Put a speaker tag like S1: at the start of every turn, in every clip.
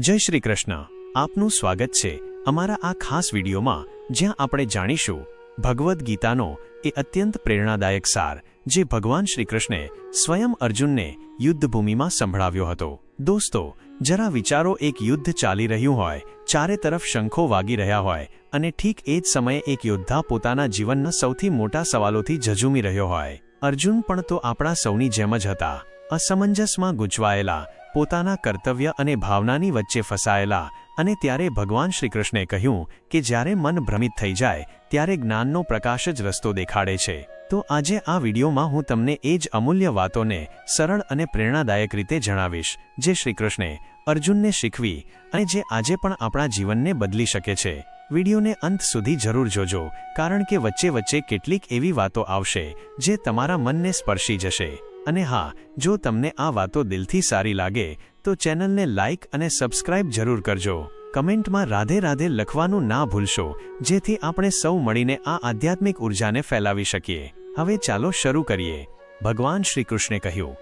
S1: જય શ્રી કૃષ્ણ। આપનું સ્વાગત છે અમારા આ ખાસ વિડીયોમાં, જ્યાં આપણે જાણીશું ભગવદ્ ગીતાનો એ અત્યંત પ્રેરણાદાયક સાર, જે ભગવાન શ્રી કૃષ્ણે સ્વયં અર્જુનને યુદ્ધભૂમિમાં સંભળાવ્યો હતો। દોસ્તો, જરા વિચારો, એક યુદ્ધ ચાલી રહ્યું હોય, ચારે તરફ શંખો વાગી રહ્યા હોય, અને ઠીક એ જ સમયે એક યોદ્ધા પોતાના જીવનના સૌથી મોટા સવાલોથી ઝઝૂમી રહ્યો હોય। અર્જુન પણ તો આપણા સૌની જેમ જ હતા, અસમંજસમાં ગૂંચવાયેલા, પોતાના કર્તવ્ય અને ભાવનાની વચ્ચે ફસાયેલા। અને ત્યારે ભગવાન શ્રી કૃષ્ણે કહ્યું કે જ્યારે મન ભ્રમિત થઈ જાય ત્યારે જ્ઞાનનો પ્રકાશ જ રસ્તો દેખાડે છે। તો આજે આ વિડીયોમાં હું તમને એ જ અમૂલ્ય વાતોને સરળ અને પ્રેરણાદાયક રીતે જણાવીશ, જે શ્રી કૃષ્ણે અર્જુનને શીખવી અને જે આજે પણ આપણા જીવનને બદલી શકે છે। વિડીયોને અંત સુધી જરૂર જોજો, કારણ કે વચ્ચે વચ્ચે કેટલીક એવી વાતો આવશે જે તમારા મનને સ્પર્શી જશે। અને હા, જો તમને આ વાતો દિલથી સારી લાગે તો ચેનલને લાઇક અને સબસ્ક્રાઇબ જરૂર કરજો। કમેન્ટમાં રાધે રાધે લખવાનું ના ભૂલશો, જેથી આપણે સૌ મળીને આ આધ્યાત્મિક ઉર્જાને ફેલાવી શકીએ। હવે ચાલો શરૂ કરીએ। ભગવાન શ્રી કૃષ્ણે કહ્યું,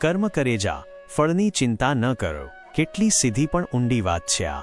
S1: કર્મ કરે જા, ફળની ચિંતા ન કરો। કેટલી સીધી પણ ઊંડી વાત છે આ।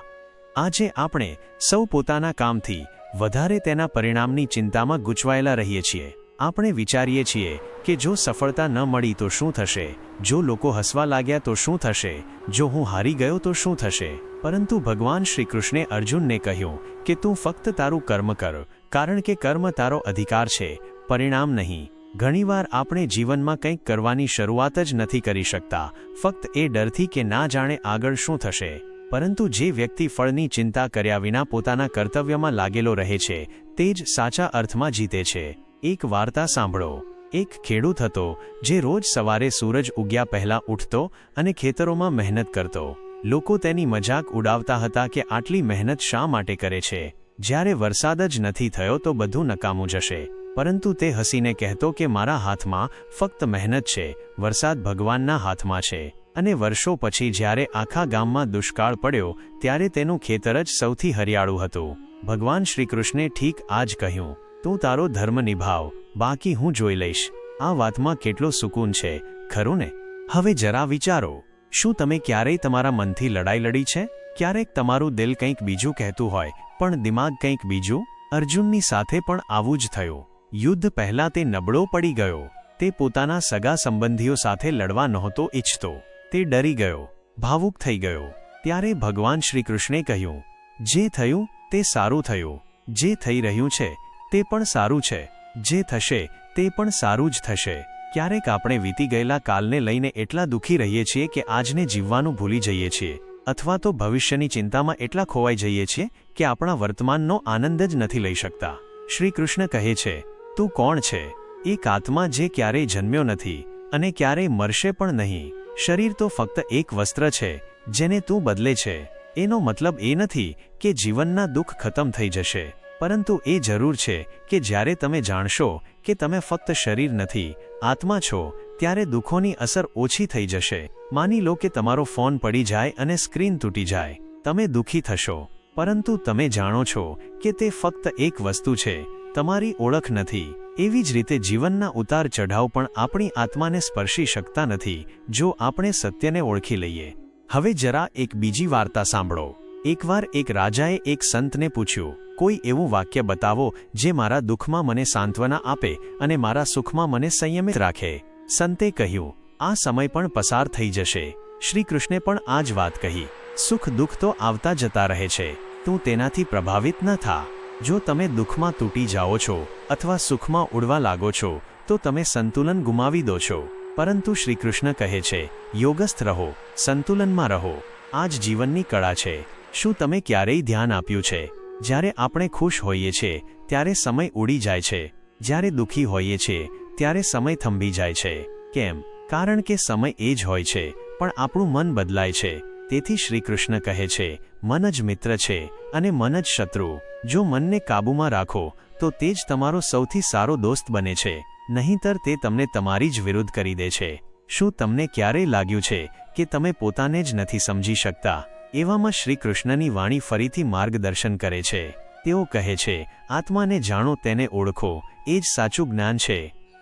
S1: આજે આપણે સૌ પોતાના કામથી વધારે તેના પરિણામની ચિંતામાં ગૂંચવાયેલા રહીએ છીએ। આપણે વિચારીએ છીએ કે જો સફળતા ન મળી તો શું થશે, જો લોકો હસવા લાગ્યા તો શું થશે, જો હું હારી ગયો તો શું થશે। પરંતુ ભગવાન શ્રી કૃષ્ણે અર્જુનને કહ્યું કે તું ફક્ત તારું કર્મ કર, કારણ કે કર્મ તારો અધિકાર છે, પરિણામ નહીં। ઘણીવાર આપણે જીવનમાં કંઈક કરવાની શરૂઆત જ નથી કરી શકતા, ફક્ત એ ડરથી કે ના જાણે આગળ શું થશે। પરંતુ જે વ્યક્તિ ફળની ચિંતા કર્યા વિના પોતાના કર્તવ્યમાં લાગેલો રહે છે, તે જ સાચા અર્થમાં જીતે છે। એક વાર્તા સાંભળો। એક ખેડૂત હતો જે રોજ સવારે સૂરજ ઉગ્યા પહેલા ઉઠતો અને ખેતરોમાં મહેનત કરતો। લોકો તેની મજાક ઉડાવતા હતા કે આટલી મહેનત શા માટે કરે છે, જ્યારે વરસાદ જ નથી થયો તો બધું નકામું જશે। પરંતુ તે હસીને કહેતો કે મારા હાથમાં ફક્ત મહેનત છે, વરસાદ ભગવાનના હાથમાં છે। અને વર્ષો પછી જ્યારે આખા ગામમાં દુષ્કાળ પડ્યો ત્યારે તેનું ખેતર જ સૌથી હરિયાળું હતું। ભગવાન શ્રી કૃષ્ણે ઠીક આ જ કહ્યું, તું તારો ધર્મ નિભાવ, બાકી હું જોઈ લઈશ। આ વાતમાં કેટલો સુકૂન છે, ખરું ને? હવે જરા વિચારો, શું તમે ક્યારેય તમારા મનથી લડાઈ લડી છે? ક્યારેક તમારું દિલ કંઈક બીજું કહેતું હોય પણ દિમાગ કંઈક બીજું? અર્જુનની સાથે પણ આવું જ થયું। યુદ્ધ પહેલા તે નબળો પડી ગયો। તે પોતાના સગા સંબંધીઓ સાથે લડવા નહોતો ઈચ્છતો। તે ડરી ગયો, ભાવુક થઈ ગયો। ત્યારે ભગવાન શ્રી કૃષ્ણે કહ્યું, જે થયું તે સારું થયું, જે થઈ રહ્યું છે તે પણ સારું છે, જે થશે તે પણ સારું જ થશે। ક્યારેક આપણે વીતી ગયેલા કાલને લઈને એટલા દુઃખી રહીએ છીએ કે આજને જીવવાનું ભૂલી જઈએ છીએ, અથવા તો ભવિષ્યની ચિંતામાં એટલા ખોવાઈ જઈએ છીએ કે આપણા વર્તમાનનો આનંદ જ નથી લઈ શકતા। શ્રી કૃષ્ણ કહે છે, તું કોણ છે? એક આત્મા જે ક્યારેય જન્મ્યો નથી અને ક્યારેય મરશે પણ નહીં। શરીર તો ફક્ત એક વસ્ત્ર છે જેને તું બદલે છે। એનો મતલબ એ નથી કે જીવનના દુઃખ ખતમ થઈ જશે, પરંતુ એ જરૂર છે કે જ્યારે તમે જાણશો કે તમે ફક્ત શરીર નથી, આત્મા છો, ત્યારે દુઃખોની અસર ઓછી થઈ જશે। માની લો કે તમારો ફોન પડી જાય અને સ્ક્રીન તૂટી જાય, તમે દુઃખી થશો, પરંતુ તમે જાણો છો કે તે ફક્ત એક વસ્તુ છે, તમારી ઓળખ નથી। એવી જ રીતે જીવનના ઉતાર ચઢાવ પણ આપણી આત્માને સ્પર્શી શકતા નથી જો આપણે સત્યને ઓળખી લઈએ। હવે જરા એક બીજી વાર્તા સાંભળો। એકવાર એક રાજાએ એક સંતને પૂછ્યું, કોઈ એવું વાક્ય બતાવો જે મારા દુઃખમાં મને સાંત્વના આપે અને મારા સુખમાં મને સંયમિત રાખે। સંતે કહ્યું, આ સમય પણ પસાર થઈ જશે। શ્રી કૃષ્ણે પણ આ જ વાત કહી, સુખ દુઃખ તો આવતા જતા રહે છે, તું તેનાથી પ્રભાવિત ન થા। જો તમે દુઃખમાં તૂટી જાઓ છો અથવા સુખમાં ઉડવા લાગો છો તો તમે સંતુલન ગુમાવી દો છો, પરંતુ શ્રી કૃષ્ણ કહે છે, યોગસ્થ રહો, સંતુલનમાં રહો। આ જ જીવનની કળા છે। શું તમે ક્યારેય ધ્યાન આપ્યું છે, જ્યારે આપણે ખુશ હોઈએ છીએ ત્યારે સમય ઉડી જાય છે, જ્યારે દુઃખી હોઈએ છીએ ત્યારે સમય થંભી જાય છે? કેમ? કારણ કે સમય એ જ હોય છે, પણ આપણું મન બદલાય છે। તેથી શ્રી કૃષ્ણ કહે છે, મન જ મિત્ર છે અને મન જ શત્રુ। જો મનને કાબૂમાં રાખો તો તે જ તમારો સૌથી સારો દોસ્ત બને છે, નહીંતર તે તમને તમારી જ વિરુદ્ધ કરી દે છે। શું તમને ક્યારેય લાગ્યું છે કે તમે પોતાને જ નથી સમજી શકતા? એવામાં શ્રી કૃષ્ણની વાણી ફરીથી માર્ગદર્શન કરે છે। તેઓ કહે છે, આત્માને જાણો, તેને ઓળખો, એ જ સાચું જ્ઞાન છે।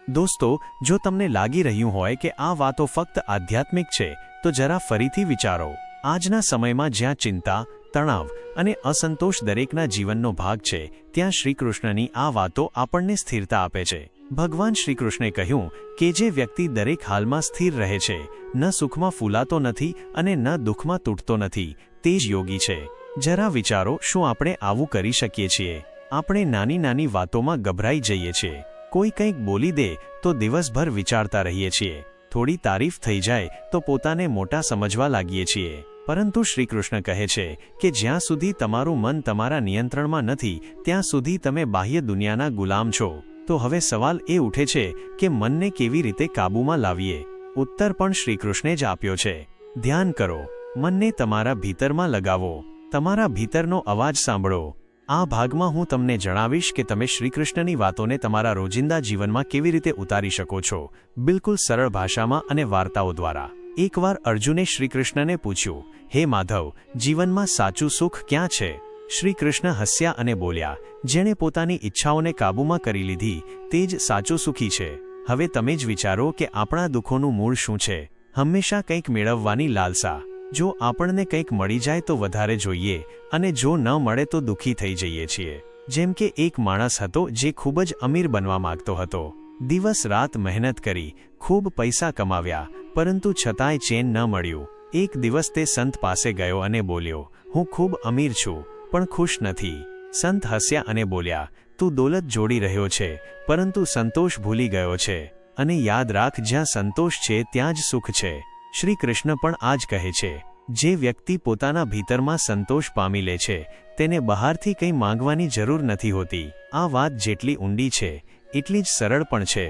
S1: દોસ્તો, જો તમને લાગી રહ્યું હોય કે આ વાતો ફક્ત આધ્યાત્મિક છે તો જરા ફરીથી વિચારો। આજના સમયમાં જ્યાં ચિંતા, તણાવ અને અસંતોષ દરેકના જીવનનો ભાગ છે, ત્યાં શ્રીકૃષ્ણની આ વાતો આપણને સ્થિરતા આપે છે. ભગવાન શ્રીકૃષ્ણે કહ્યું કે જે વ્યક્તિ દરેક હાલમાં સ્થિર રહે છે, ન સુખમાં ફૂલાતો નથી અને ન દુઃખમાં તૂટતો નથી, તે જ યોગી છે. જરા વિચારો, શું આપણે આવું કરી શકીએ છીએ? આપણે નાની નાની વાતોમાં ગભરાઈ જઈએ છીએ. કોઈ કંઈક બોલી દે તો દિવસભર વિચારતા રહીએ છીએ. થોડી તારીફ થઈ જાય તો પોતાને મોટા સમજવા લાગીએ છીએ. પરંતુ શ્રીકૃષ્ણ કહે છે કે જ્યાં સુધી તમારું મન તમારા નિયંત્રણમાં નથી, ત્યાં સુધી તમે બાહ્ય દુનિયાના ગુલામ છો. તો હવે સવાલ એ ઉઠે છે કે મનને કેવી રીતે કાબૂમાં લાવીએ? ઉત્તર પણ શ્રીકૃષ્ણે જ આપ્યો છે. ધ્યાન કરો, મનને તમારા ભીતરમાં લગાવો, તમારા ભીતરનો અવાજ સાંભળો. આ ભાગમાં હું તમને જણાવીશ કે તમે શ્રીકૃષ્ણની વાતોને તમારા રોજિંદા જીવનમાં કેવી રીતે ઉતારી શકો છો, બિલકુલ સરળ ભાષામાં અને વાર્તાઓ દ્વારા. એકવાર અર્જુને શ્રીકૃષ્ણને પૂછ્યું, હે માધવ, જીવનમાં સાચું સુખ ક્યાં છે? શ્રીકૃષ્ણ હસ્યા અને બોલ્યા, જેણે પોતાની ઈચ્છાઓને કાબૂમાં કરી લીધી તે જ સાચો સુખી છે. હવે તમે જ વિચારો કે આપણા દુઃખોનું મૂળ શું છે? હંમેશા કંઈક મેળવવાની લાલસા. જો આપણને કંઈક મળી જાય તો વધારે જોઈએ, અને જો ન મળે તો દુઃખી થઈ જઈએ છીએ. જેમ કે એક માણસ હતો જે ખૂબ જ અમીર બનવા માંગતો હતો. દિવસ રાત મહેનત કરી, ખૂબ પૈસા કમાવ્યા, પરંતુ છતાંય ચેન ન મળ્યું. એક દિવસ તે સંત પાસે ગયો અને બોલ્યો, હું ખૂબ અમીર છું પણ ખુશ નથી. સંત હસ્યા અને બોલ્યા, તું દોલત જોડી રહ્યો છે પરંતુ સંતોષ ભૂલી ગયો છે. અને યાદ રાખ, જ્યાં સંતોષ છે ત્યાં જ સુખ છે. શ્રી કૃષ્ણ પણ આ જ કહે છે. જે વ્યક્તિ પોતાના ભીતરમાં સંતોષ પામી લે છે, તેને બહારથી કંઈ માંગવાની જરૂર નથી હોતી. આ વાત જેટલી ઊંડી છે એટલી જ સરળ પણ છે.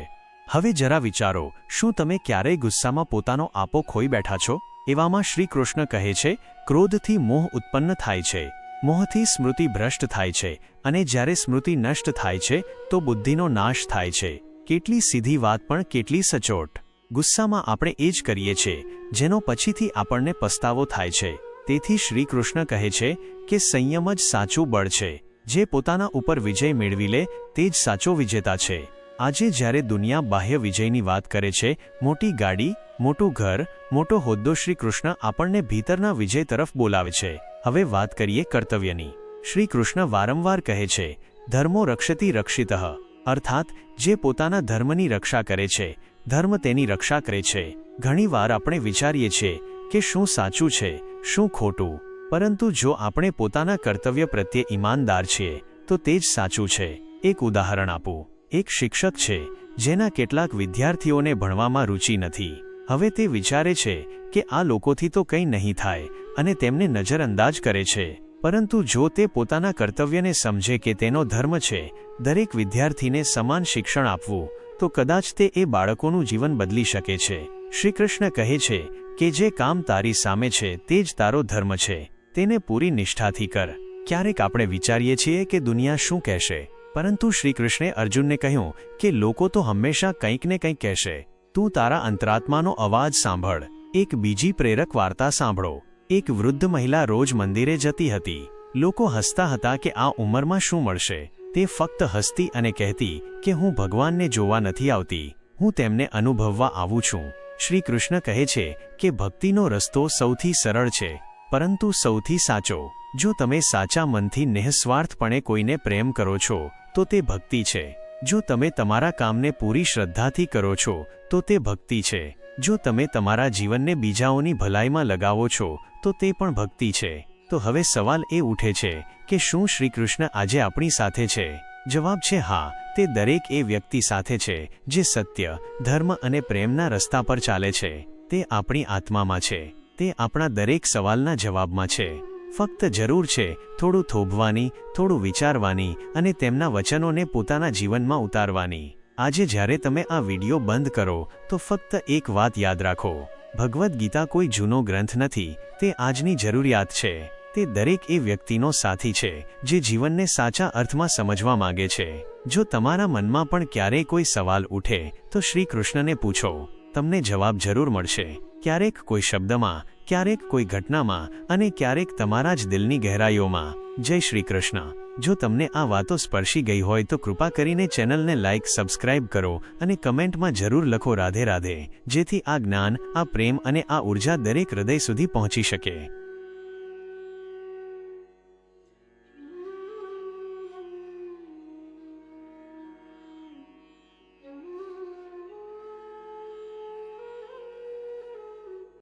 S1: હવે જરા વિચારો, શું તમે ક્યારેય ગુસ્સામાં પોતાનો આપો ખોઈ બેઠા છો? એવામાં શ્રી કૃષ્ણ કહે છે, ક્રોધથી મોહ ઉત્પન્ન થાય છે, મોહથી સ્મૃતિ ભ્રષ્ટ થાય છે, અને જ્યારે સ્મૃતિ નષ્ટ થાય છે તો બુદ્ધિનો નાશ થાય છે. કેટલી સીધી વાત પણ કેટલી સચોટ. ગુસ્સામાં આપણે એ જ કરીએ છીએ જેનો પછીથી આપણને પસ્તાવો થાય છે. તેથી શ્રી કૃષ્ણ કહે છે કે સંયમ જ સાચું બળ છે. જે પોતાના ઉપર વિજય મેળવી લે તે જ સાચો વિજેતા છે. આજે જ્યારે દુનિયા બાહ્ય વિજયની વાત કરે છે, મોટી ગાડી, મોટું ઘર, મોટો હોદ્દો, શ્રી કૃષ્ણ આપણને ભીતરના વિજય તરફ બોલાવે છે. હવે વાત કરીએ કર્તવ્યની. શ્રી કૃષ્ણ વારંવાર કહે છે, ધર્મો રક્ષતિ રક્ષિતઃ, અર્થાત જે પોતાના ધર્મની રક્ષા કરે છે, ધર્મ તેની રક્ષા કરે છે. ઘણીવાર આપણે વિચારીએ છીએ કે શું સાચું છે, શું ખોટું, પરંતુ જો આપણે પોતાના કર્તવ્ય પ્રત્યે ઈમાનદાર છીએ તો તે જ સાચું છે. એક ઉદાહરણ આપું. એક શિક્ષક છે જેના કેટલાક વિદ્યાર્થીઓને ભણવામાં રુચિ નથી. હવે તે વિચારે છે કે આ લોકોથી તો કંઈ નહીં થાય અને તેમને નજરઅંદાજ કરે છે. પરંતુ જો તે પોતાના કર્તવ્યને સમજે કે તેનો ધર્મ છે દરેક વિદ્યાર્થીને સમાન શિક્ષણ આપવું, તો કદાચ તે એ બાળકોનું જીવન બદલી શકે છે. શ્રી કૃષ્ણ કહે છે કે જે કામ તારી સામે છે તે જ તારો ધર્મ છે, તેને પૂરી નિષ્ઠાથી કર. ક્યારેક આપણે વિચારીએ છીએ કે દુનિયા શું કહેશે, પરંતુ શ્રી કૃષ્ણે અર્જુનને કહ્યું કે લોકો તો હંમેશા કંઈક ને કંઈક કહેશે. તું તારા અંતરાત્માનો અવાજ સાંભળ. એક બીજી પ્રેરક વાર્તા સાંભળો. એક વૃદ્ધ મહિલા રોજ મંદિરે જતી હતી. લોકો હસતા હતા કે આ ઉંમરમાં શું મળશે. તે ફક્ત હસતી અને કહેતી કે હું ભગવાનને જોવા નથી આવતી, હું તેમને અનુભવવા આવું છું. શ્રી કૃષ્ણ કહે છે કે ભક્તિનો રસ્તો સૌથી સરળ છે, પરંતુ સૌથી સાચો. જો તમે સાચા મનથી નિઃસ્વાર્થપણે કોઈને પ્રેમ કરો છો તો તે ભક્તિ છે. જો તમે તમારા કામને પૂરી શ્રદ્ધાથી કરો છો તો તે ભક્તિ છે. જો તમે તમારા જીવનને બીજાઓની ભલાઈમાં લગાવો છો તો તે પણ ભક્તિ છે. તો હવે સવાલ એ ઉઠે છે કે શું શ્રી કૃષ્ણ આજે આપણી સાથે છે? જવાબ છે હા. તે દરેક એ વ્યક્તિ સાથે છે જે સત્ય, ધર્મ અને પ્રેમના રસ્તા પર ચાલે છે. તે આપણી આત્મામાં છે. તે આપણા દરેક સવાલના જવાબમાં છે. ફક્ત જરૂર છે થોડું થોભવાની, થોડું વિચારવાની અને તેમના વચનોને પોતાના જીવનમાં ઉતારવાની. આજે જ્યારે તમે આ વિડિયો બંધ કરો તો ફક્ત એક વાત યાદ રાખો, ભગવદ્ ગીતા કોઈ જૂનો ગ્રંથ નથી, તે આજની જરૂરિયાત છે. તે દરેક એ વ્યક્તિનો સાથી છે જે જીવનને સાચા અર્થમાં સમજવા માંગે છે. જો તમારા મનમાં પણ ક્યારેય કોઈ સવાલ ઉઠે તો શ્રી કૃષ્ણને પૂછો, તમને જવાબ જરૂર મળશે. ક્યારેક કોઈ શબ્દમાં, ક્યારેક કોઈ ઘટનામાં અને ક્યારેક તમારા જ દિલની ગહેરાઈઓમાં. જય શ્રી કૃષ્ણ. જો તમને આ વાતો સ્પર્શી ગઈ હોય તો કૃપા કરીને ચેનલને લાઇક, સબસ્ક્રાઇબ કરો અને કમેન્ટમાં જરૂર લખો રાધે રાધે, જેથી આ જ્ઞાન, આ પ્રેમ અને આ ઉર્જા દરેક હૃદય સુધી પહોંચી શકે.